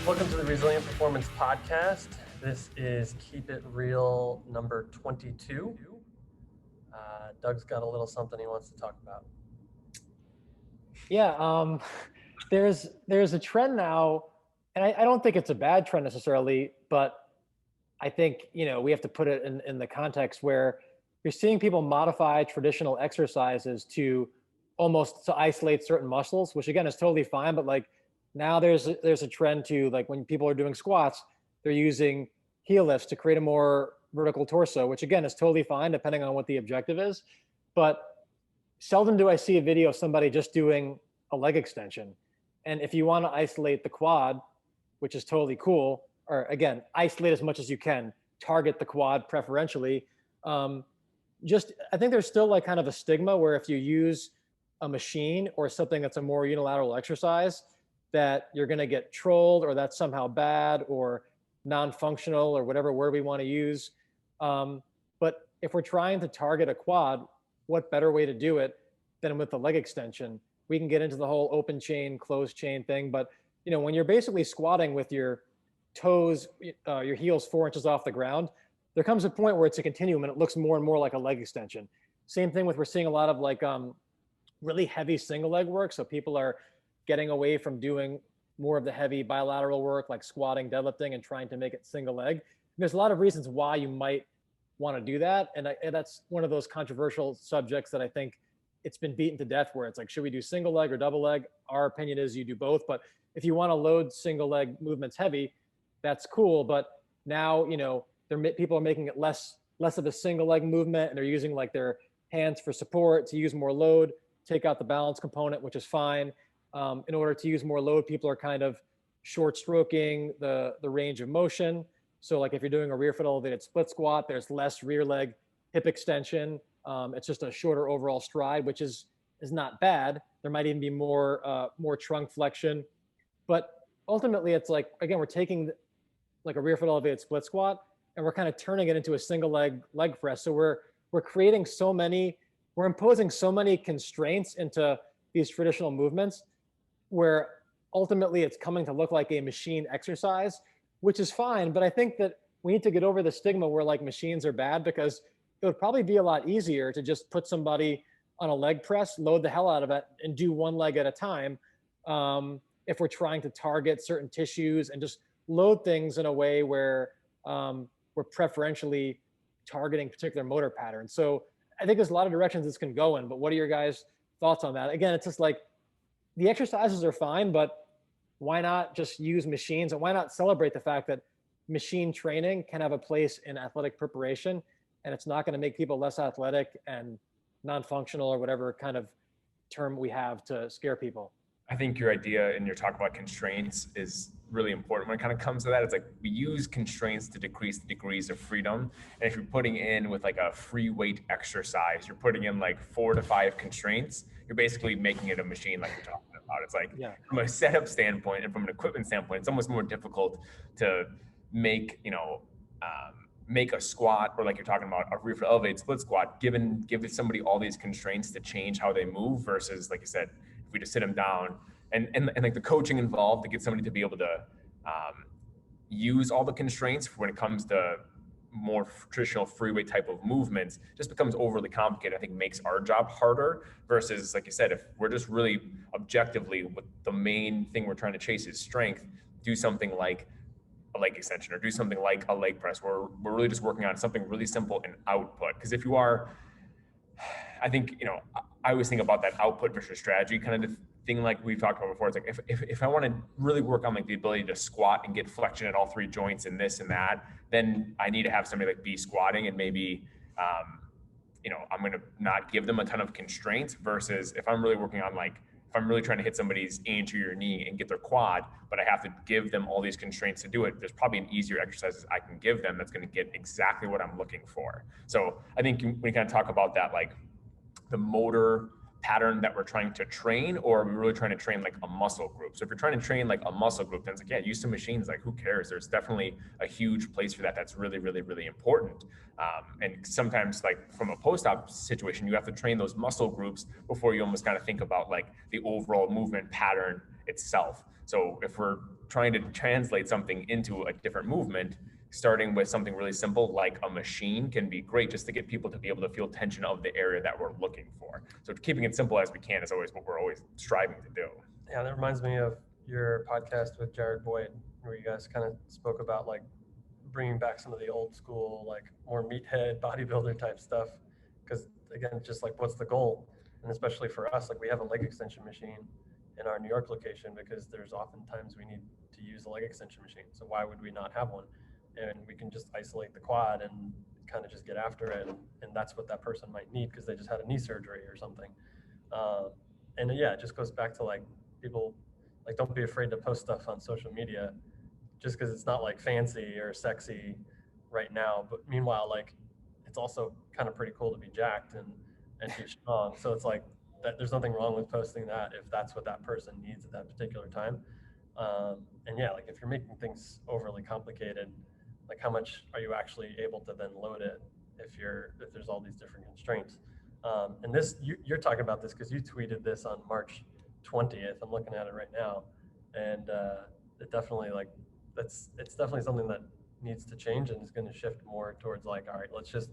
Welcome to the Resilient Performance Podcast. This is Keep It Real number 22. Doug's got a little something he wants to talk about. Yeah, there's a trend now, and I don't think it's a bad trend necessarily, but I think, we have to put it in the context where you're seeing people modify traditional exercises to almost to isolate certain muscles, which again is totally fine. But like now there's a trend to, like, when people are doing squats, they're using heel lifts to create a more vertical torso, which again is totally fine depending on what the objective is. But seldom do I see a video of somebody just doing a leg extension. And if you want to isolate the quad, which is totally cool, or again, isolate as much as you can, target the quad preferentially. I think there's still like kind of a stigma where if you use a machine or something that's a more unilateral exercise, that you're going to get trolled, or that's somehow bad or non-functional, or whatever word we want to use. But if we're trying to target a quad, what better way to do it than with the leg extension? We can get into the whole open chain, closed chain thing, but when you're basically squatting with your toes, your heels 4 inches off the ground, there comes a point where it's a continuum and it looks more and more like a leg extension. Same thing we're seeing a lot of like really heavy single leg work. So people are getting away from doing more of the heavy bilateral work like squatting, deadlifting, and trying to make it single leg. There's a lot of reasons why you might want to do that. And that's one of those controversial subjects that I think it's been beaten to death, where it's like, should we do single leg or double leg? Our opinion is you do both. But if you want to load single leg movements heavy, that's cool. But now, people are making it less of a single leg movement, and they're using like their hands for support to use more load, take out the balance component, which is fine. In order to use more load, people are kind of short stroking the range of motion. So like if you're doing a rear foot elevated split squat, there's less rear leg hip extension. It's just a shorter overall stride, which is not bad. There might even be more trunk flexion. But ultimately, it's like, again, we're taking like a rear foot elevated split squat and we're kind of turning it into a single leg press. So we're creating we're imposing so many constraints into these traditional movements, where ultimately it's coming to look like a machine exercise, which is fine. But I think that we need to get over the stigma where like machines are bad, because it would probably be a lot easier to just put somebody on a leg press, load the hell out of it, and do one leg at a time. If we're trying to target certain tissues and just load things in a way where we're preferentially targeting particular motor patterns. So I think there's a lot of directions this can go in, but what are your guys' thoughts on that? Again, it's just like the exercises are fine, but why not just use machines, and why not celebrate the fact that machine training can have a place in athletic preparation, and it's not going to make people less athletic and non-functional, or whatever kind of term we have to scare people. I think your idea and your talk about constraints is really important when it kind of comes to that. It's like we use constraints to decrease the degrees of freedom. And if you're putting in with like a free weight exercise, you're putting in like 4 to 5 constraints, you're basically making it a machine like you're talking about. It's like, from a setup standpoint and from an equipment standpoint, it's almost more difficult to make, make a squat, or like you're talking about a rear foot elevated split squat, give somebody all these constraints to change how they move, versus, like you said, if we just sit them down and like the coaching involved to get somebody to be able to use all the constraints when it comes to more traditional free weight type of movements, just becomes overly complicated. I think makes our job harder, versus, like you said, if we're just really objectively, what the main thing we're trying to chase is strength, do something like a leg extension or do something like a leg press, where we're really just working on something really simple and output. Because if you are, I think, I always think about that output versus strategy kind of thing, like we've talked about before. It's like, if I want to really work on like the ability to squat and get flexion at all 3 joints and this and that, then I need to have somebody like be squatting, and maybe, I'm going to not give them a ton of constraints, versus if I'm really working on like, if I'm really trying to hit somebody's anterior knee and get their quad, but I have to give them all these constraints to do it, there's probably an easier exercises I can give them that's going to get exactly what I'm looking for. So I think when you kind of talk about that, like the motor pattern that we're trying to train, or are we really trying to train like a muscle group? So if you're trying to train like a muscle group, then it's like, yeah, use some machines, like who cares? There's definitely a huge place for that. That's really, really, really important. And sometimes like from a post-op situation, you have to train those muscle groups before you almost kind of think about like the overall movement pattern itself. So if we're trying to translate something into a different movement, starting with something really simple like a machine can be great just to get people to be able to feel tension of the area that we're looking for. So keeping it simple as we can is always what we're always striving to do. Yeah, that reminds me of your podcast with Jared Boyd, where you guys kind of spoke about like bringing back some of the old school, like more meathead bodybuilder type stuff. Because again, just like what's the goal? And especially for us, like we have a leg extension machine in our New York location because there's oftentimes we need to use a leg extension machine. So why would we not have one? And we can just isolate the quad and kind of just get after it. And that's what that person might need because they just had a knee surgery or something. And yeah, it just goes back to like people, like don't be afraid to post stuff on social media just because it's not like fancy or sexy right now. But meanwhile, like it's also kind of pretty cool to be jacked and be strong. So it's like that there's nothing wrong with posting that if that's what that person needs at that particular time. And yeah, like if you're making things overly complicated, like how much are you actually able to then load it if there's all these different constraints? And this, you're talking about this because you tweeted this on March 20th. I'm looking at it right now. And it definitely like, it's definitely something that needs to change and is going to shift more towards like, all right, let's just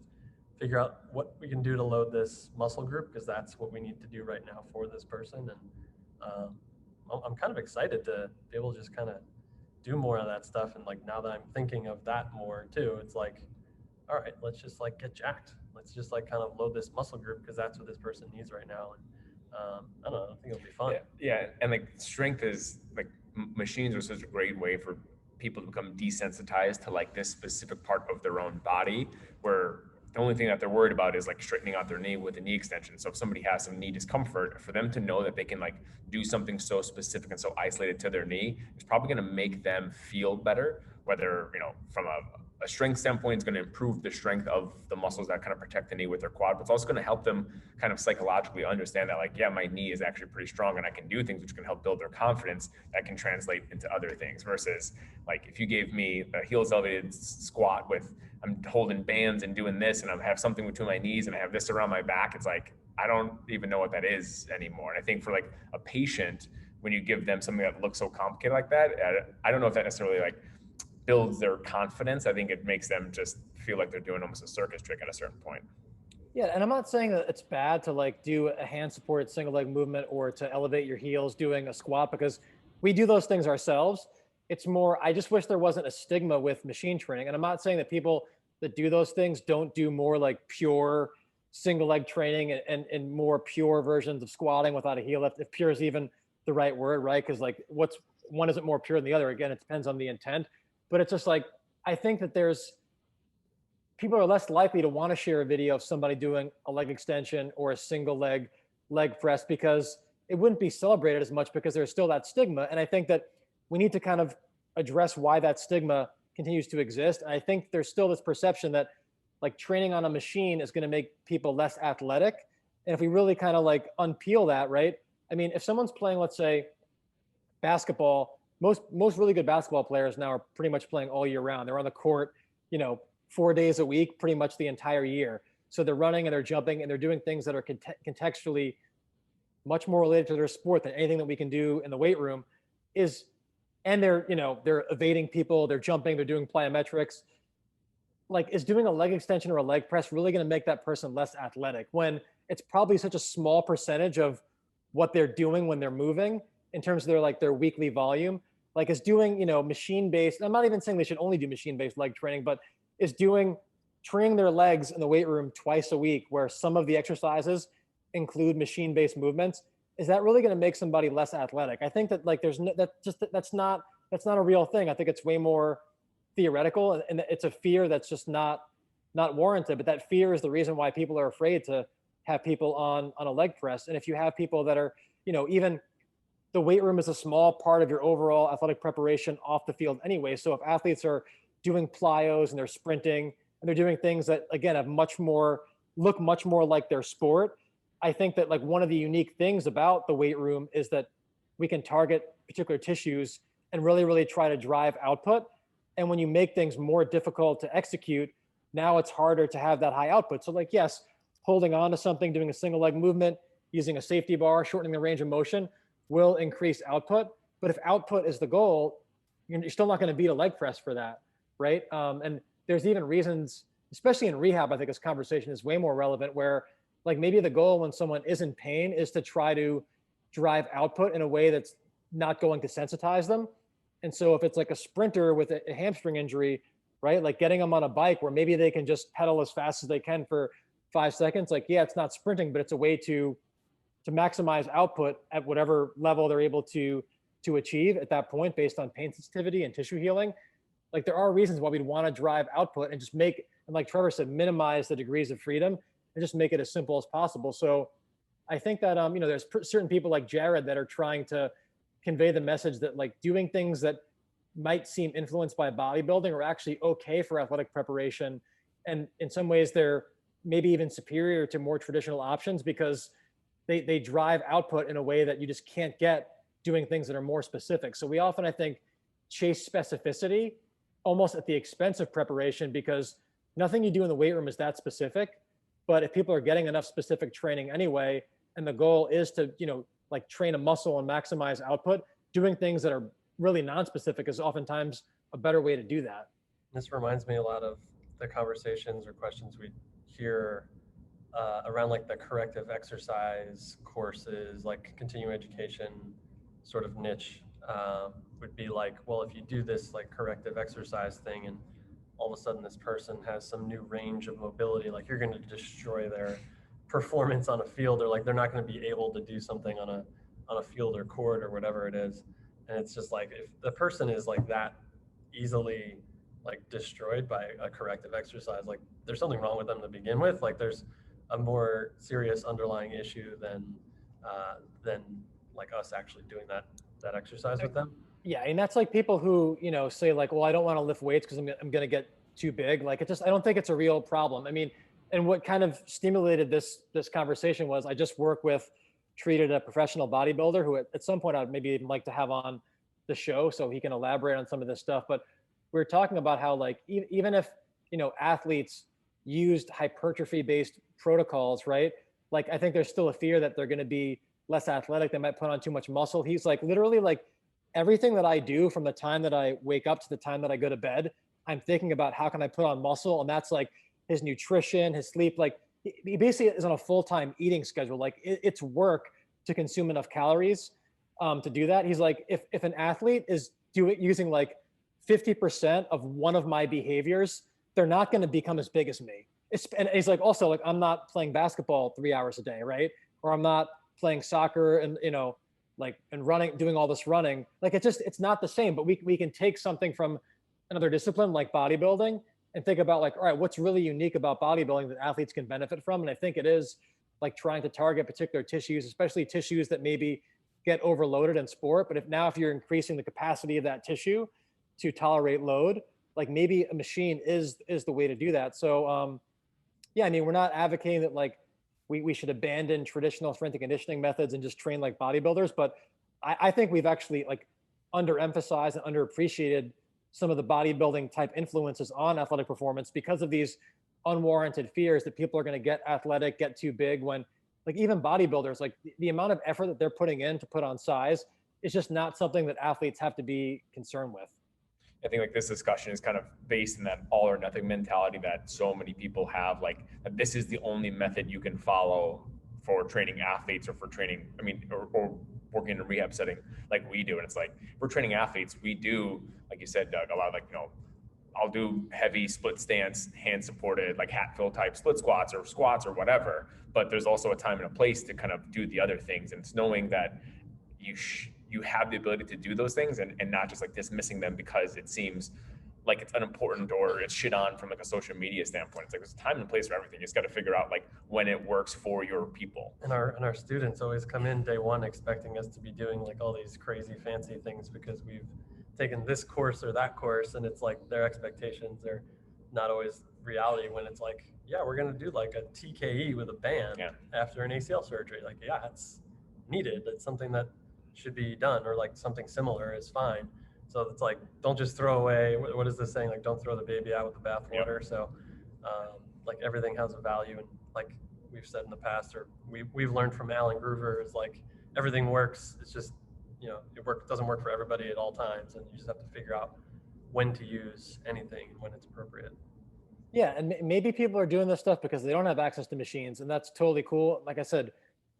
figure out what we can do to load this muscle group because that's what we need to do right now for this person. And I'm kind of excited to be able to just kind of do more of that stuff. And like now that I'm thinking of that more too, it's like, all right, let's just like get jacked. Let's just like kind of load this muscle group because that's what this person needs right now. And I don't know, I think it'll be fun. Yeah. And like strength is like machines are such a great way for people to become desensitized to like this specific part of their own body where the only thing that they're worried about is like straightening out their knee with a knee extension. So if somebody has some knee discomfort, for them to know that they can like do something so specific and so isolated to their knee, it's probably going to make them feel better, whether, you know, from a strength standpoint, it's going to improve the strength of the muscles that kind of protect the knee with their quad, but it's also going to help them kind of psychologically understand that like, yeah, my knee is actually pretty strong and I can do things which can help build their confidence that can translate into other things versus like if you gave me a heels elevated squat with I'm holding bands and doing this and I have something between my knees and I have this around my back, it's like, I don't even know what that is anymore. And I think for like a patient, when you give them something that looks so complicated like that, I don't know if that necessarily like builds their confidence. I think it makes them just feel like they're doing almost a circus trick at a certain point. Yeah, and I'm not saying that it's bad to like do a hand supported single leg movement or to elevate your heels doing a squat because we do those things ourselves. It's more, I just wish there wasn't a stigma with machine training. And I'm not saying that people that do those things don't do more like pure single leg training and more pure versions of squatting without a heel lift, if pure is even the right word, right? Because like one isn't more pure than the other. Again, it depends on the intent. But it's just like, I think that people are less likely to want to share a video of somebody doing a leg extension or a single leg press because it wouldn't be celebrated as much because there's still that stigma. And I think that we need to kind of address why that stigma continues to exist. And I think there's still this perception that like training on a machine is going to make people less athletic. And if we really kind of like unpeel that, right? I mean, if someone's playing, let's say, basketball, most really good basketball players now are pretty much playing all year round. They're on the court, 4 days a week, pretty much the entire year. So they're running and they're jumping and they're doing things that are contextually much more related to their sport than anything that we can do in the weight room and they're evading people, they're jumping, they're doing plyometrics. Like, is doing a leg extension or a leg press really going to make that person less athletic when it's probably such a small percentage of what they're doing when they're moving in terms of their weekly volume? Like, is doing, machine-based, I'm not even saying they should only do machine-based leg training, but is training their legs in the weight room twice a week where some of the exercises include machine-based movements, is that really going to make somebody less athletic? I think that that's not a real thing. I think it's way more theoretical, and it's a fear that's just not warranted. But that fear is the reason why people are afraid to have people on a leg press. And if you have people that are, even the weight room is a small part of your overall athletic preparation off the field anyway. So if athletes are doing plyos and they're sprinting and they're doing things that again look much more like their sport, I think that like one of the unique things about the weight room is that we can target particular tissues and really, really try to drive output. And when you make things more difficult to execute, now it's harder to have that high output. So like, yes, holding on to something, doing a single leg movement, using a safety bar, shortening the range of motion will increase output. But if output is the goal, you're still not going to beat a leg press for that, right? And there's even reasons, especially in rehab, I think this conversation is way more relevant, where like maybe the goal when someone is in pain is to try to drive output in a way that's not going to sensitize them. And so if it's like a sprinter with a hamstring injury, right, like getting them on a bike where maybe they can just pedal as fast as they can for 5 seconds, like, yeah, it's not sprinting, but it's a way to maximize output at whatever level they're able to achieve at that point based on pain sensitivity and tissue healing. Like there are reasons why we'd want to drive output and just make, and like Trevor said, minimize the degrees of freedom and just make it as simple as possible. So I think that there's certain people like Jared that are trying to convey the message that like doing things that might seem influenced by bodybuilding are actually okay for athletic preparation, and in some ways they're maybe even superior to more traditional options because they drive output in a way that you just can't get doing things that are more specific. So we often, I think, chase specificity almost at the expense of preparation, because nothing you do in the weight room is that specific. But if people are getting enough specific training anyway, and the goal is to, like train a muscle and maximize output, doing things that are really non-specific is oftentimes a better way to do that. This reminds me a lot of the conversations or questions we hear around like the corrective exercise courses, like continuing education sort of niche, would be like, well, if you do this like corrective exercise thing and all of a sudden this person has some new range of mobility, like you're going to destroy their performance on a field, or like they're not going to be able to do something on a field or court or whatever it is. And it's just like, if the person is like that easily like destroyed by a corrective exercise, like there's something wrong with them to begin with. Like there's a more serious underlying issue than like us actually doing that exercise with them. Yeah, and that's like people who say like, well, I don't want to lift weights because I'm going to get too big. Like I don't think it's a real problem. I mean, and what kind of stimulated this conversation was I just work with, treated a professional bodybuilder who at some point I'd maybe even like to have on the show so he can elaborate on some of this stuff. But we were talking about how like even if athletes used hypertrophy based protocols, right? Like I think there's still a fear that they're going to be less athletic. They might put on too much muscle. He's like, literally, like everything that I do from the time that I wake up to the time that I go to bed, I'm thinking about how can I put on muscle, and that's like his nutrition, his sleep. Like he basically is on a full-time eating schedule. Like it's work to consume enough calories to do that. He's like, if an athlete is using like 50% of one of my behaviors, they're not going to become as big as me. And he's like, also, like, I'm not playing basketball 3 hours a day, right? Or I'm not playing soccer and, like, and running, doing all this running. Like, it's not the same, but we can take something from another discipline like bodybuilding and think about like, all right, what's really unique about bodybuilding that athletes can benefit from? And I think it is like trying to target particular tissues, especially tissues that maybe get overloaded in sport. But if you're increasing the capacity of that tissue to tolerate load, like maybe a machine is the way to do that. So, yeah, I mean, we're not advocating that like we should abandon traditional strength and conditioning methods and just train like bodybuilders. But I think we've actually like underemphasized and underappreciated some of the bodybuilding type influences on athletic performance because of these unwarranted fears that people are going to get athletic, get too big, when like even bodybuilders, like the amount of effort that they're putting in to put on size is just not something that athletes have to be concerned with. I think like this discussion is kind of based in that all or nothing mentality that so many people have, like that this is the only method you can follow for training athletes or for training, or working in a rehab setting like we do. And it's like, we're training athletes. We do, like you said, Doug, a lot of like, I'll do heavy split stance, hand supported, like Hatfield type split squats or whatever. But there's also a time and a place to kind of do the other things. And it's knowing that you have the ability to do those things and not just like dismissing them because it seems like it's unimportant or it's shit on from like a social media standpoint. It's like there's a time and place for everything. You just got to figure out like when it works for your people. And our students always come in day one expecting us to be doing like all these crazy fancy things because we've taken this course or that course, and it's like their expectations are not always reality when it's like, yeah, we're going to do like a TKE with a band after an ACL surgery. Like, yeah, it's needed. It's something that should be done, or like something similar is fine. So it's like, don't just throw away, what is this saying? Like, don't throw the baby out with the bathwater. So like everything has a value. And like we've said in the past, or we've learned from Alan Groover, is like everything works. It's just it doesn't work for everybody at all times, and you just have to figure out when to use anything and when it's appropriate. Yeah, and maybe people are doing this stuff because they don't have access to machines, and that's totally cool. Like I said,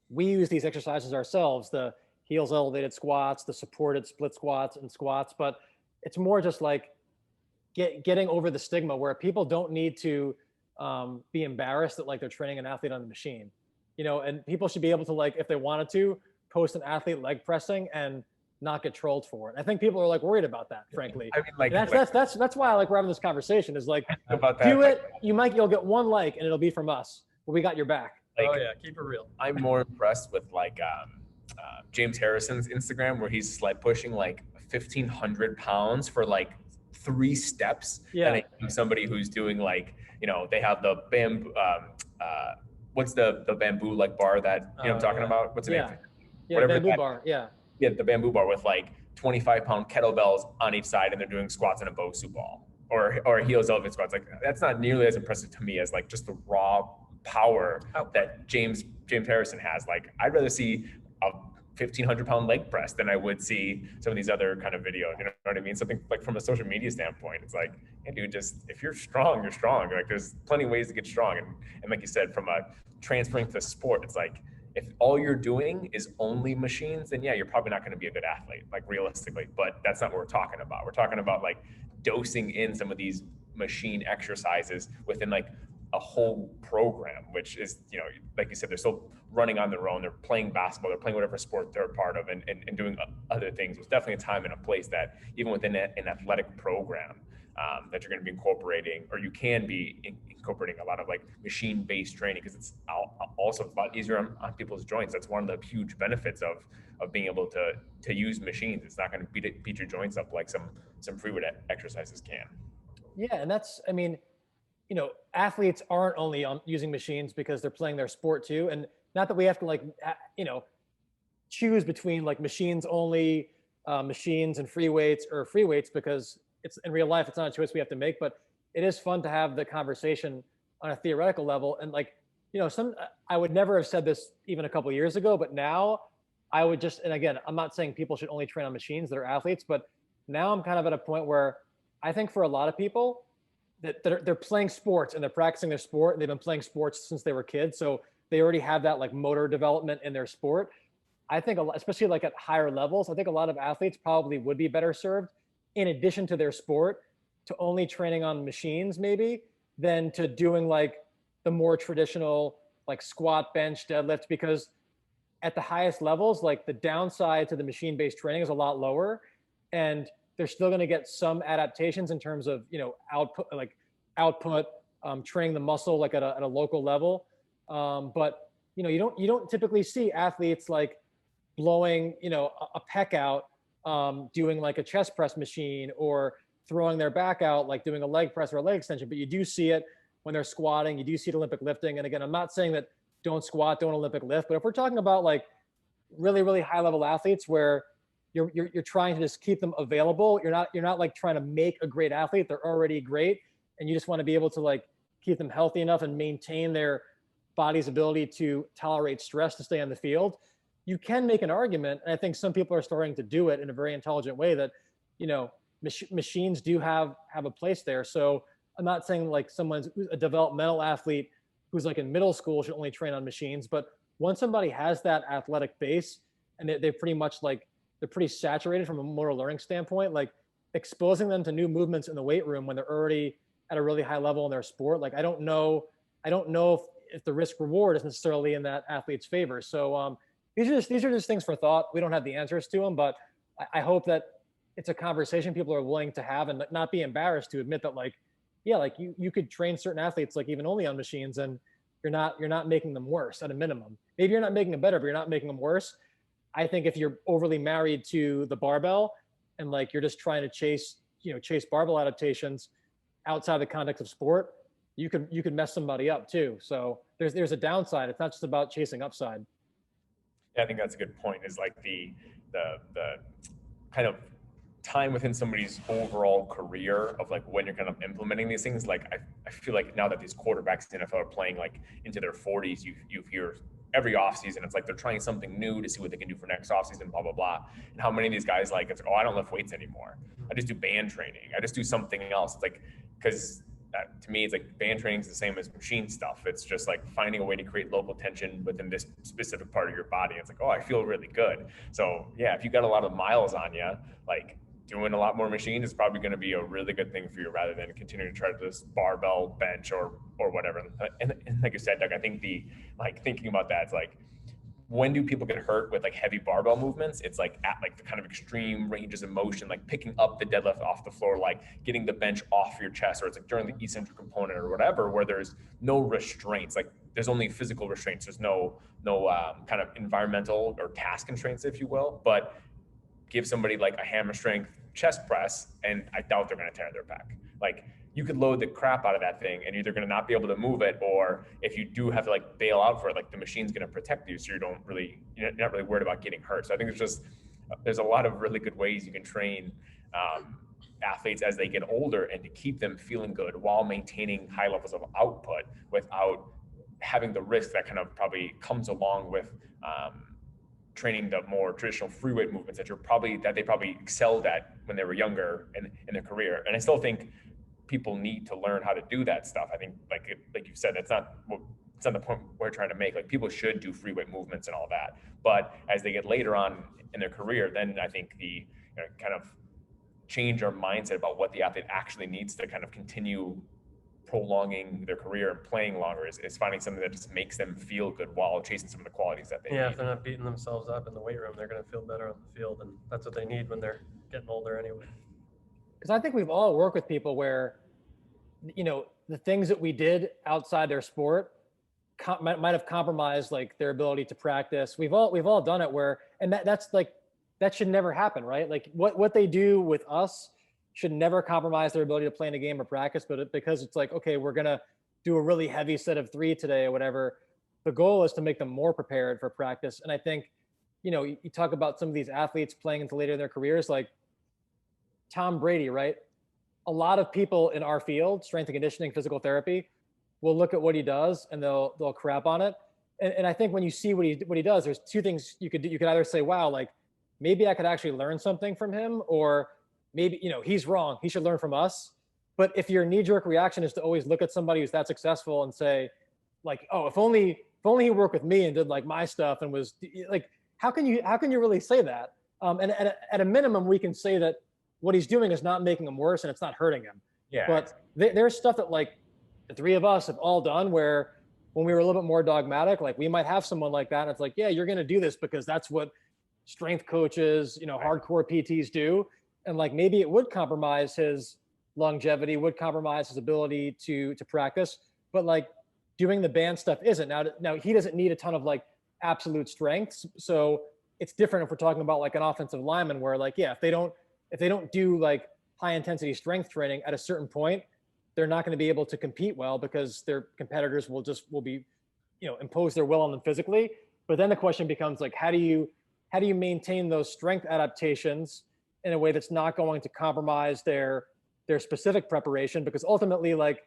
we use these exercises ourselves, the heels elevated squats, the supported split squats and squats, but it's more just like getting over the stigma where people don't need to be embarrassed that like they're training an athlete on the machine, and people should be able to, like, if they wanted to, post an athlete leg pressing and not get trolled for it. I think people are like worried about that, frankly. I mean, like, And that's why I like we're having this conversation is like, about that, do like, it. You'll get one like, and it'll be from us. But we got your back. like, Oh yeah, keep it real. I'm more impressed with like James Harrison's Instagram, where he's like pushing like 1,500 pounds for like 3 steps. Yeah. And I'm somebody who's doing like, they have the bamboo, what's the bamboo like bar that, I'm talking yeah. about? What's the Yeah. name? Yeah, Whatever bamboo that- bar. Yeah. Yeah, the bamboo bar with like 25-pound kettlebells on each side, and they're doing squats in a Bosu ball or heels elevated squats. Like, that's not nearly as impressive to me as like just the raw power that James Harrison has. Like, I'd rather see a 1,500-pound leg press than I would see some of these other kind of videos. You know what I mean? Something like from a social media standpoint, it's like, hey, dude, just if you're strong, you're strong. Like, there's plenty of ways to get strong. And like you said, from a transferring to sport, it's like, if all you're doing is only machines, then yeah, you're probably not going to be a good athlete, like realistically. But that's not what we're talking about. We're talking about like dosing in some of these machine exercises within like a whole program, which is, like you said, they're still running on their own. They're playing basketball. They're playing whatever sport they're a part of, and doing other things. There's definitely a time and a place that even within an athletic program, that you're going to be incorporating, or you can be incorporating a lot of like machine-based training, because it's also a lot easier on people's joints. That's one of the huge benefits of being able to use machines. It's not going to beat your joints up like some free weight exercises can. Yeah, and that's, I mean, athletes aren't only using machines because they're playing their sport too. And not that we have to like, choose between like machines only, machines and free weights, or free weights, because it's in real life, it's not a choice we have to make, but it is fun to have the conversation on a theoretical level. And like, I would never have said this even a couple of years ago, but now I would just, and again, I'm not saying people should only train on machines that are athletes, but now I'm kind of at a point where I think for a lot of people that they're playing sports and they're practicing their sport, and they've been playing sports since they were kids. So they already have that like motor development in their sport. I think, especially like at higher levels, I think a lot of athletes probably would be better served, in addition to their sport, to only training on machines maybe, than to doing like the more traditional like squat, bench, deadlift, because at the highest levels, like the downside to the machine-based training is a lot lower, and they're still going to get some adaptations in terms of, output, training the muscle like at a local level. But you don't typically see athletes like blowing, a pec out, doing like a chest press machine, or throwing their back out, like doing a leg press or a leg extension. But you do see it when they're squatting. You do see it Olympic lifting. And again, I'm not saying that don't squat, don't Olympic lift, but if we're talking about like really, really high level athletes where you're trying to just keep them available, you're not like trying to make a great athlete. They're already great, and you just want to be able to like keep them healthy enough and maintain their body's ability to tolerate stress to stay on the field. You can make an argument, and I think some people are starting to do it in a very intelligent way, that machines do have a place there. So I'm not saying like someone's a developmental athlete who's like in middle school should only train on machines, but once somebody has that athletic base and they're pretty much like, they're pretty saturated from a motor learning standpoint, like exposing them to new movements in the weight room when they're already at a really high level in their sport. Like, I don't know if the risk reward is necessarily in that athlete's favor. So these are just things for thought. We don't have the answers to them, but I hope that it's a conversation people are willing to have, and not be embarrassed to admit that, like, yeah, like you could train certain athletes like even only on machines, and you're not making them worse at a minimum. Maybe you're not making them better, but you're not making them worse. I think if you're overly married to the barbell and like you're just trying to chase barbell adaptations outside the context of sport, you could mess somebody up too. So there's a downside. It's not just about chasing upside. Yeah, I think that's a good point, is like the kind of time within somebody's overall career of like when you're kind of implementing these things. Like I feel like now that these quarterbacks in the NFL are playing like into their 40s, you hear every off season, it's like they're trying something new to see what they can do for next off season, blah, blah, blah. And how many of these guys like, it's like, oh, I don't lift weights anymore. I just do band training. I just do something else. It's like, because to me, it's like band training is the same as machine stuff. It's just like finding a way to create local tension within this specific part of your body. It's like, oh, I feel really good. So yeah, if you got a lot of miles on you, like doing a lot more machine is probably going to be a really good thing for you rather than continuing to try to just barbell bench or whatever. And like you said, Doug, I think thinking about that, it's like, when do people get hurt with like heavy barbell movements? It's like at like the kind of extreme ranges of motion, like picking up the deadlift off the floor, like getting the bench off your chest, or it's like during the eccentric component or whatever, where there's no restraints. Like there's only physical restraints. There's no kind of environmental or task constraints, if you will. But give somebody like a hammer strength chest press, and I doubt they're going to tear their pec. Like you could load the crap out of that thing and you're either going to not be able to move it, or if you do have to like bail out for it, like the machine's going to protect you. So you're not really worried about getting hurt. So I think there's a lot of really good ways you can train athletes as they get older and to keep them feeling good while maintaining high levels of output without having the risk that kind of probably comes along with training the more traditional free weight movements that they probably excelled at when they were younger in their career. And I still think people need to learn how to do that stuff. I think like you said, it's not the point we're trying to make. Like people should do free weight movements and all that, but as they get later on in their career, then I think kind of change our mindset about what the athlete actually needs to kind of continue prolonging their career and playing longer is finding something that just makes them feel good while chasing some of the qualities that they need. If they're not beating themselves up in the weight room, they're going to feel better on the field, and that's what they need when they're getting older anyway. Because I think we've all worked with people where, the things that we did outside their sport might have compromised like their ability to practice. We've all done it where, and that's like, that should never happen, right? Like what they do with us should never compromise their ability to play in a game or practice, but because it's like, okay, we're going to do a really heavy set of 3 today or whatever. The goal is to make them more prepared for practice. And I think, you talk about some of these athletes playing into later in their careers, like Tom Brady, right? A lot of people in our field, strength and conditioning, physical therapy, will look at what he does and they'll crap on it. And I think when you see what he does, there's 2 things you could do. You could either say, wow, like maybe I could actually learn something from him, or maybe, he's wrong. He should learn from us. But if your knee-jerk reaction is to always look at somebody who's that successful and say, like, oh, if only he worked with me and did like my stuff and was like, how can you really say that? And at a minimum, we can say that what he's doing is not making him worse and it's not hurting him. Yeah. But there's stuff that like the 3 of us have all done where when we were a little bit more dogmatic, like we might have someone like that. And it's like, yeah, you're going to do this because that's what strength coaches, hardcore PTs do. And like, maybe it would compromise his longevity, would compromise his ability to practice, but like doing the band stuff isn't. Now he doesn't need a ton of like absolute strengths. So it's different if we're talking about like an offensive lineman where like, yeah, if they don't do like high intensity strength training at a certain point, they're not going to be able to compete well because their competitors will be, impose their will on them physically. But then the question becomes like, how do you maintain those strength adaptations in a way that's not going to compromise their specific preparation? Because ultimately, like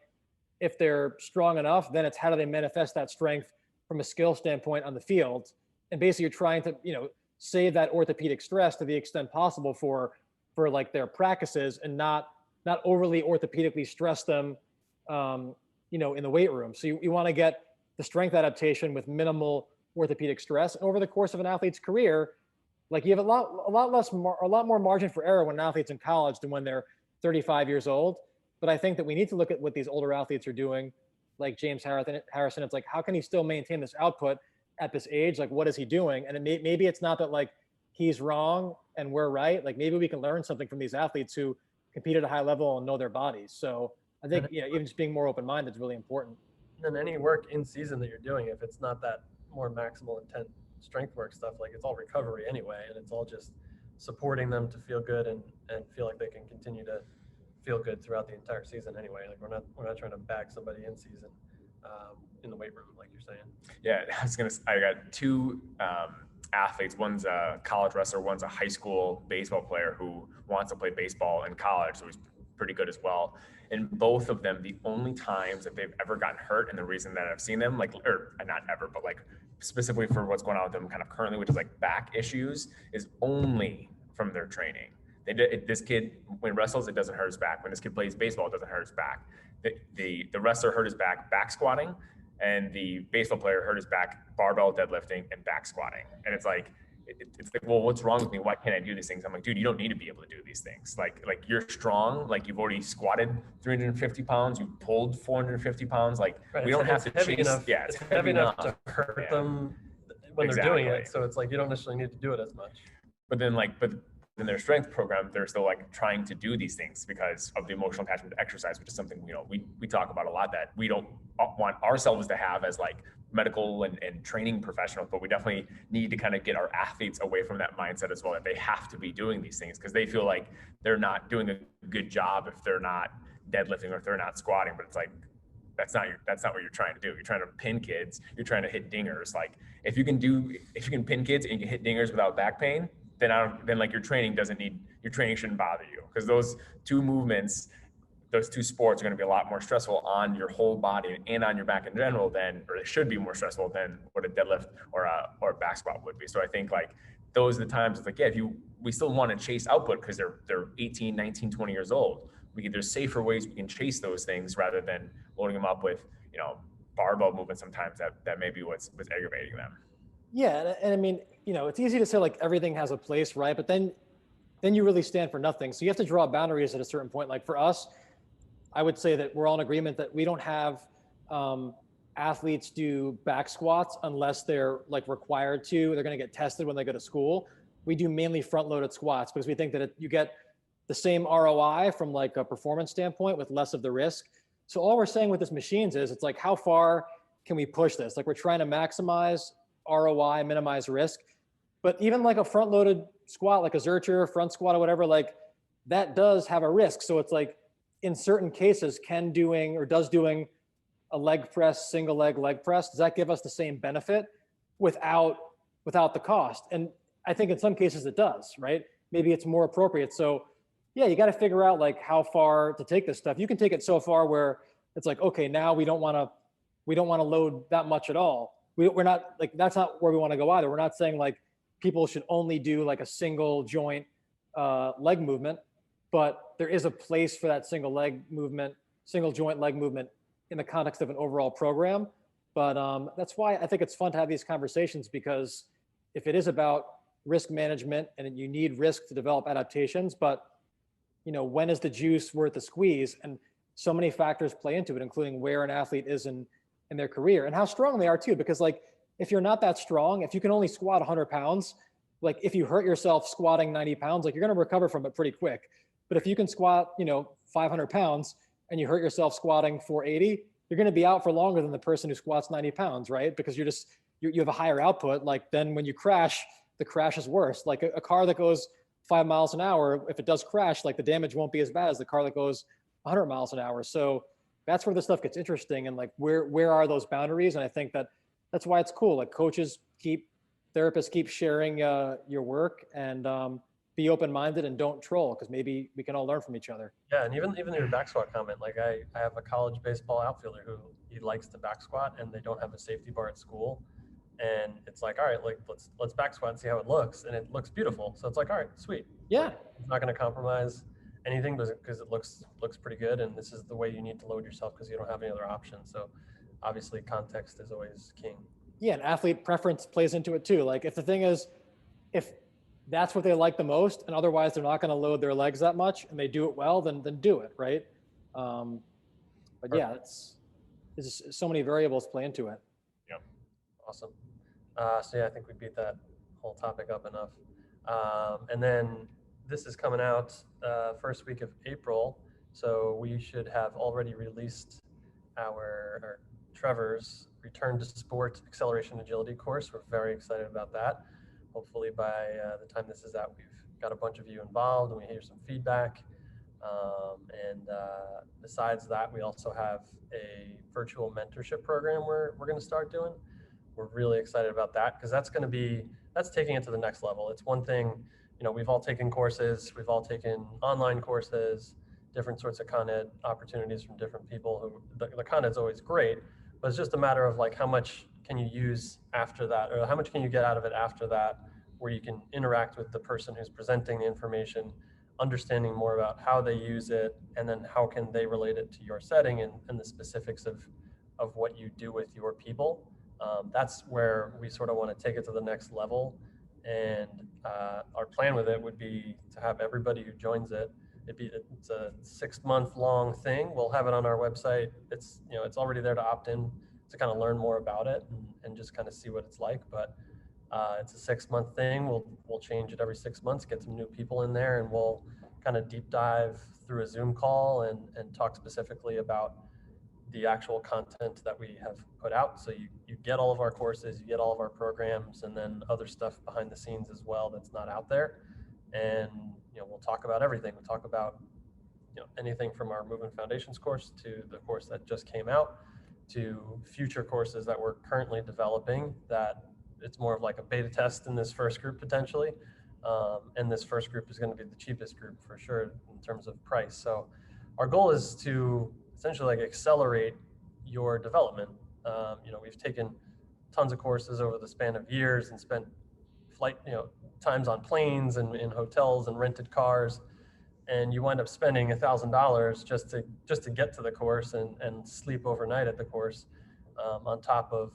if they're strong enough, then it's how do they manifest that strength from a skill standpoint on the field? And basically you're trying to, save that orthopedic stress to the extent possible for like their practices and not overly orthopedically stress them, in the weight room. So you want to get the strength adaptation with minimal orthopedic stress. And over the course of an athlete's career, like you have a lot more margin for error when an athlete's in college than when they're 35 years old. But I think that we need to look at what these older athletes are doing, like James Harrison. It's like, how can he still maintain this output at this age? Like, what is he doing? And maybe it's not that like he's wrong and we're right. Like maybe we can learn something from these athletes who compete at a high level and know their bodies. So I think, even just being more open-minded is really important. And then any work in season that you're doing, if it's not that more maximal intent strength work stuff, like it's all recovery anyway, and it's all just supporting them to feel good and feel like they can continue to feel good throughout the entire season anyway. Like we're not trying to bag somebody in season in the weight room, like you're saying. Yeah, I got 2 athletes. One's a college wrestler, one's a high school baseball player who wants to play baseball in college, so he's pretty good as well. And both of them, the only times that they've ever gotten hurt, and the reason that I've seen them, like, or not ever, but like specifically for what's going on with them kind of currently, which is like back issues, is only from their training. This kid, when wrestles, it doesn't hurt his back. When this kid plays baseball, it doesn't hurt his back. The wrestler hurt his back squatting, and the baseball player hurt his back barbell deadlifting and back squatting. And it's like, it's like, well, what's wrong with me? Why can't I do these things? I'm like, dude, you don't need to be able to do these things. Like you're strong. Like you've already squatted 350 pounds. You've pulled 450 pounds. Like Right, we don't have to heavy chase. enough. Yeah, It's heavy enough to hurt Yeah. them when they're doing Exactly. it. So it's like you don't necessarily need to do it as much. But then in their strength program, they're still like trying to do these things because of the emotional attachment to exercise, which is something, you know, we talk about a lot that we don't want ourselves to have as like medical and training professionals, but we definitely need to kind of get our athletes away from that mindset as well, that they have to be doing these things because they feel like they're not doing a good job if they're not deadlifting or if they're not squatting. But it's like, that's not what you're trying to do. You're trying to pin kids. You're trying to hit dingers. Like if you can pin kids and you can hit dingers without back pain, then like your training shouldn't bother you, because those two movements, those two sports are going to be a lot more stressful on your whole body and on your back in general or they should be more stressful than what a deadlift or a back squat would be. So I think like those are the times it's like, yeah, we still want to chase output because they're 18, 19, 20 years old. There's safer ways we can chase those things rather than loading them up with, you know, barbell movements sometimes that may be what's aggravating them. Yeah, and I mean, you know, it's easy to say like everything has a place, right? But then you really stand for nothing. So you have to draw boundaries at a certain point. Like for us, I would say that we're all in agreement that we don't have athletes do back squats unless they're like required to. They're going to get tested when they go to school. We do mainly front-loaded squats because we think that you get the same ROI from like a performance standpoint with less of the risk. So all we're saying with this machines is it's like, how far can we push this? Like we're trying to maximize ROI, minimize risk. But even like a front-loaded squat, like a Zercher front squat or whatever, like that does have a risk. So it's like in certain cases, does doing a leg press, single leg press, does that give us the same benefit without the cost? And I think in some cases it does, right? Maybe it's more appropriate. So yeah, you got to figure out like how far to take this stuff. You can take it so far where it's like, okay, now we don't want to load that much at all. We're not like, that's not where we want to go either. We're not saying like people should only do like a single joint leg movement, but there is a place for that single joint leg movement in the context of an overall program. But that's why I think it's fun to have these conversations, because if it is about risk management and you need risk to develop adaptations, but you know, when is the juice worth the squeeze? And so many factors play into it, including where an athlete is in their career and how strong they are too. Because like, if you're not that strong, if you can only squat 100 pounds, like if you hurt yourself squatting 90 pounds, like you're going to recover from it pretty quick. But if you can squat, 500 pounds and you hurt yourself squatting 480, you're going to be out for longer than the person who squats 90 pounds, right? Because you have a higher output. Like then when you crash, the crash is worse. Like a car that goes 5 miles an hour, if it does crash, like the damage won't be as bad as the car that goes 100 miles an hour. So that's where this stuff gets interesting. And like, where are those boundaries? And I think that's why it's cool. Like therapists keep sharing your work, and be open-minded and don't troll, because maybe we can all learn from each other. Yeah, and even your back squat comment, like I have a college baseball outfielder who he likes to back squat, and they don't have a safety bar at school, and it's like, all right, like let's back squat and see how it looks, and it looks beautiful. So it's like, all right, sweet. Yeah, like, it's not going to compromise anything because it looks pretty good, and this is the way you need to load yourself because you don't have any other options. So obviously context is always king. Yeah, and athlete preference plays into it too. Like if that's what they like the most, and otherwise they're not going to load their legs that much, and they do it well, then do it, right? But yeah, there's so many variables play into it. Yep. Awesome. So yeah, I think we beat that whole topic up enough. And then this is coming out first week of April, so we should have already released our Trevor's Return to Sport Acceleration Agility course. We're very excited about that. Hopefully by the time this is out, we've got a bunch of you involved and we hear some feedback. And besides that, we also have a virtual mentorship program we're going to start doing. We're really excited about that because that's taking it to the next level. It's one thing, we've all taken courses, we've all taken online courses, different sorts of Con Ed opportunities from different people the Con Ed's always great, but it's just a matter of like how much can you use after that, or how much can you get out of it after that, where you can interact with the person who's presenting the information, understanding more about how they use it, and then how can they relate it to your setting and the specifics of what you do with your people. That's where we sort of want to take it to the next level. And our plan with it would be to have everybody who joins it. It's a 6-month long thing. We'll have it on our website. It's it's already there to opt in to kind of learn more about it and just kind of see what it's like. But it's a 6-month thing. We'll change it every 6 months, get some new people in there, and we'll kind of deep dive through a Zoom call and talk specifically about the actual content that we have put out. So you get all of our courses, you get all of our programs, and then other stuff behind the scenes as well that's not out there. And we'll talk about everything. We'll talk about anything from our Movement Foundations course to the course that just came out to future courses that we're currently developing, that it's more of like a beta test in this first group potentially. And this first group is going to be the cheapest group for sure in terms of price. So our goal is to essentially like accelerate your development. We've taken tons of courses over the span of years and spent times on planes and in hotels and rented cars, and you wind up spending $1,000 just to get to the course and sleep overnight at the course, on top of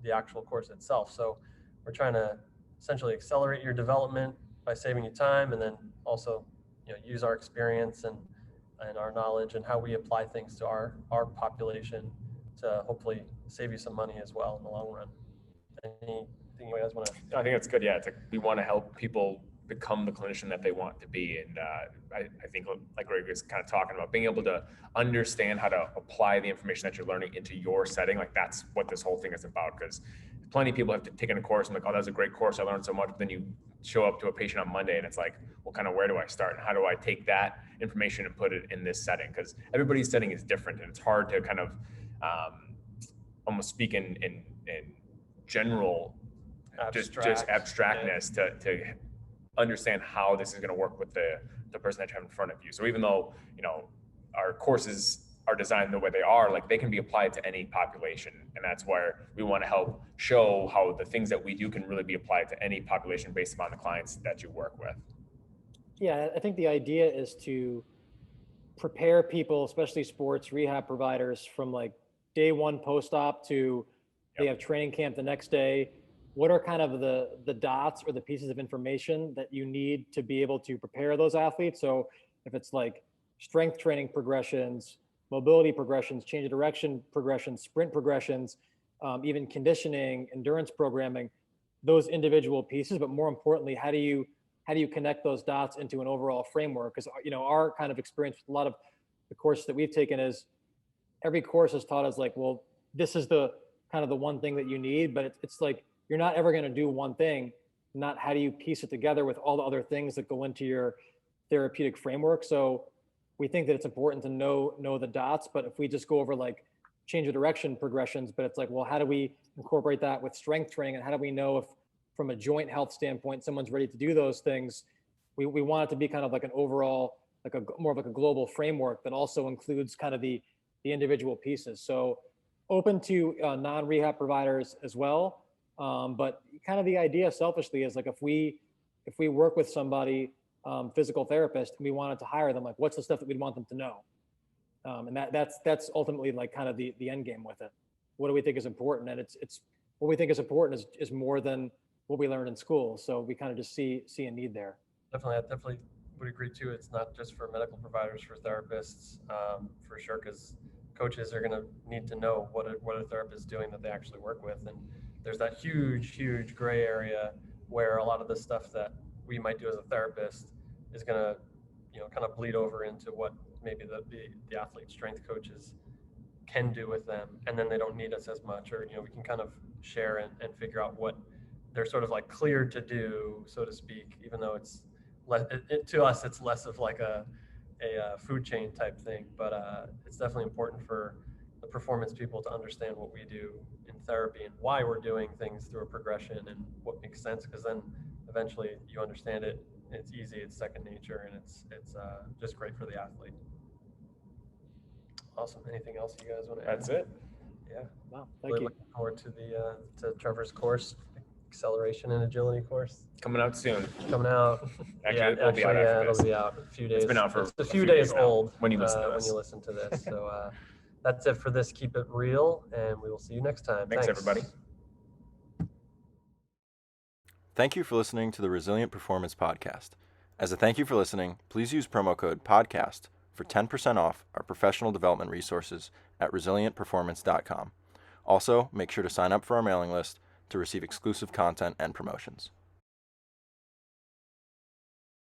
the actual course itself. So we're trying to essentially accelerate your development by saving you time, and then also use our experience and our knowledge and how we apply things to our population to hopefully save you some money as well in the long run. Anything you guys want to? I think that's good. Yeah, it's like we want to help people become the clinician that they want to be. And I think, like Greg was kind of talking about, being able to understand how to apply the information that you're learning into your setting, like that's what this whole thing is about. Because plenty of people have taken a course and like, oh, that was a great course, I learned so much. But then you show up to a patient on Monday and it's like, well, kind of where do I start? And how do I take that information and put it in this setting? Because everybody's setting is different, and it's hard to kind of almost speak in general, just abstractness to understand how this is going to work with the person that you have in front of you. So even though our courses are designed the way they are, like they can be applied to any population, and that's where we want to help show how the things that we do can really be applied to any population based upon the clients that you work with. Yeah, I think the idea is to prepare people, especially sports rehab providers, from like day one post-op to they have training camp the next day. What are kind of the dots or the pieces of information that you need to be able to prepare those athletes? So if it's like strength training progressions, mobility progressions, change of direction progressions, sprint progressions, even conditioning, endurance programming, those individual pieces, but more importantly, how do you connect those dots into an overall framework? Because our kind of experience with a lot of the courses that we've taken is every course has taught us like, well, this is the kind of the one thing that you need, but it's like you're not ever going to do one thing, not how do you piece it together with all the other things that go into your therapeutic framework. So we think that it's important to know the dots, but if we just go over like change of direction progressions, but it's like, well, how do we incorporate that with strength training, and how do we know if from a joint health standpoint someone's ready to do those things? We want it to be kind of like an overall, like a more of like a global framework that also includes kind of the individual pieces. So open to non-rehab providers as well. But kind of the idea selfishly is like, if we work with somebody, physical therapist, and we wanted to hire them, like what's the stuff that we'd want them to know? And that's ultimately like kind of the end game with it. What do we think is important? And it's what we think is important is more than what we learned in school. So we kind of just see a need there. Definitely, I definitely would agree too. It's not just for medical providers, for therapists, for sure, because coaches are going to need to know what a therapist is doing that they actually work with. And there's that huge gray area where a lot of the stuff that we might do as a therapist is going to, kind of bleed over into what maybe the athlete strength coaches can do with them. And then they don't need us as much, or, we can kind of share and figure out what they're sort of like cleared to do, so to speak, even though it's to us, it's less of like a food chain type thing, but it's definitely important for the performance people to understand what we do in therapy and why we're doing things through a progression and what makes sense, because then eventually you understand it, it's easy, it's second nature, and it's just great for the athlete. Awesome. Anything else you guys want to add? That's it. Yeah. Wow, thank Really you. looking forward to to Trevor's course, acceleration and agility course Coming out soon. coming out. Actually, it'll be out after it'll this. be out in a few days. It's been out for It's a a few few days days now, old when you listen to when this. you listen to this. So that's it for this. Keep it real, and we will see you next time. Thanks, everybody. Thank you for listening to the Resilient Performance Podcast. As a thank you for listening, please use promo code PODCAST for 10% off our professional development resources at resilientperformance.com. Also, make sure to sign up for our mailing list to receive exclusive content and promotions.